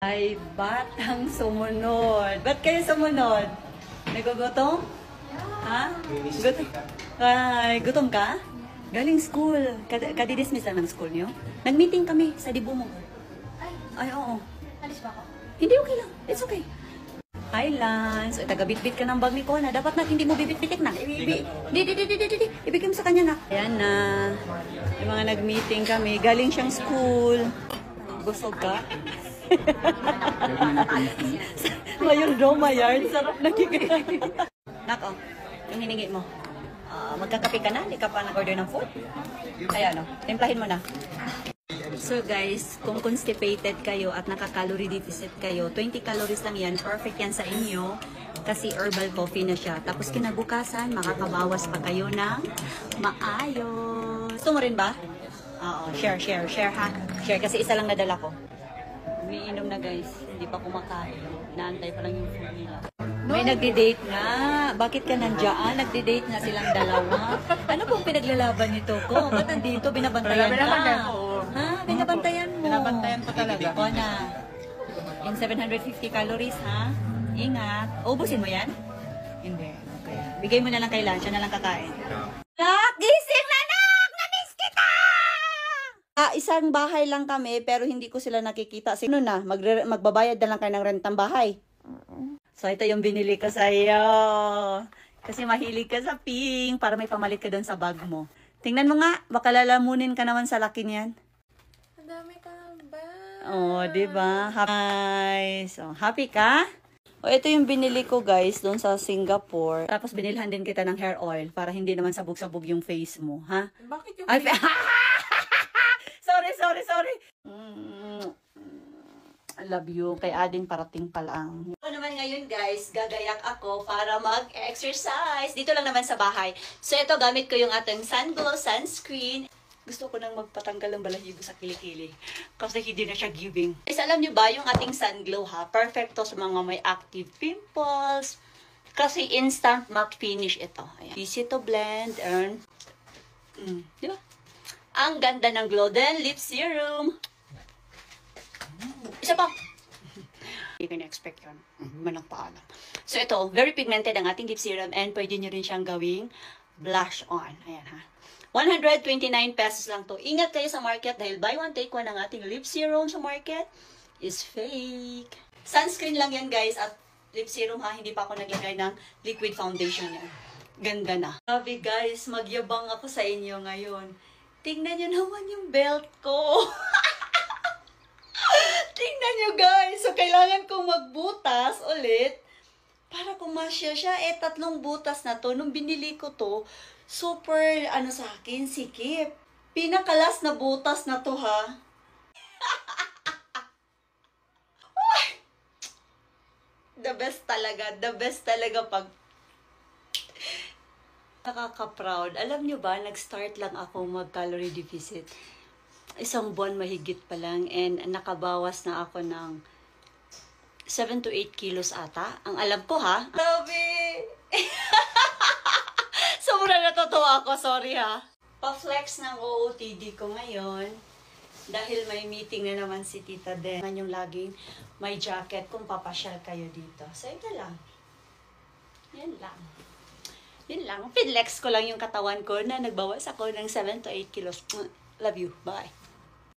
Ay, batang sumunod. Ba't kayo sumunod? Nagugutom? Ha? Gutom? Ay, gutom ka? Galing school. Kadidismiss lang ng school niyo? Nag-meeting kami sa dibo mo. Ay, oo. Alis ba ako? Hindi, okay lang. It's okay. Hi, Lance. Taga-bit-bit ka ng bag ni Kona. Dapat na hindi mo bibit-bitik na. Di. Ibigay mo sa kanya na. Ayan na. Yung mga nag-meeting kami. Galing siyang school. Busog ka? Ngayon daw, Mayard. Sarap na kikay. Nako, yung hiningi mo. Magkakape ka na? Hindi ka pa nag-order ng food? Kaya ano, timplahin mo na. So guys, kung constipated kayo at naka-calorie deficit kayo, 20 calories lang yan. Perfect yan sa inyo. Kasi herbal coffee na siya. Tapos kinabukasan, makakabawas pa kayo ng maayos. Gusto mo rin ba? Oo, share ha. Share kasi isa lang nadala ko. Umiinom na guys. Hindi pa kumakain. Inaantay pa lang yung food nila. May nagdi-date na. Bakit ka nandiyan? Nagdi-date na silang dalawa. Ano pong pinaglalaban nito ko? Ba't nandito? Binabantayan ka? Ha? Binabantayan mo? Binabantayan ko talaga. Ikaw na. In 750 calories, ha? Ingat. Ubusin mo yan? Hindi. Okay. Bigay mo na lang kay Lan. Siya na lang kakain. Nak! Gising na, nak! Namiss kita! Isang bahay lang kami, pero hindi ko sila nakikita. Sino na? Magbabayad na lang kayo ng rentang bahay. So, ito yung binili ko sa'yo. Kasi mahilig ka sa pink para may pamalit ka doon sa bag mo. Tingnan mo nga, baka lalamunin ka naman sa laki niyan. Ang dami ka ba? Oh, diba? Happy. So, happy ka? O, ito yung binili ko guys doon sa Singapore. Tapos binilhan din kita ng hair oil para hindi naman sabog-sabog yung face mo, ha? Bakit yung... Ay, sorry. I love you. Kay Ading parating pa lang. Ako naman ngayon guys, gagayak ako para mag-exercise. Dito lang naman sa bahay. So ito, gamit ko yung ating Sunglow sunscreen. Gusto ko nang magpatanggal ng balahibo sa kilikili. Kasi hindi na siya giving. Guys, alam nyo ba yung ating Sunglow ha? Perfect to sa mga may active pimples. Kasi instant matte finish ito. Ayan. Easy to blend and... di ba? Ang ganda ng Glowden Lip Serum. Isa pa. Hindi ko na-expect yun. Manang paalam. So ito, very pigmented ang ating lip serum and pwede nyo rin siyang gawing blush on. Ayan ha. 129 pesos lang to. Ingat kayo sa market dahil buy one take one ang ating lip serum sa market is fake. Sunscreen lang yan guys at lip serum ha. Hindi pa ako naglagay ng liquid foundation yan. Ganda na. Sabi guys, magyabang ako sa inyo ngayon. Tingnan nyo naman yung belt ko. Tingnan nyo guys. So, kailangan kong magbutas ulit para kumasya siya. 3 butas na to. Nung binili ko to, super, sa akin, sikip. Pinakalas na butas na to, ha? The best talaga. The best talaga pag nakaka-proud. Alam nyo ba, nag-start lang ako mag-calorie deficit. Isang buwan mahigit pa lang and nakabawas na ako ng 7 to 8 kilos ata. Ang alam ko ha. Sabi! Sobrang natutuwa ako. Sorry ha. Pa-flex ng OOTD ko ngayon. Dahil may meeting na naman si Tita Den. Yung laging may jacket kung papasyal kayo dito. So ito lang. Yan lang. Yun lang. Pinlex ko lang yung katawan ko na nagbawas ako ng 7 to 8 kilos. Love you. Bye.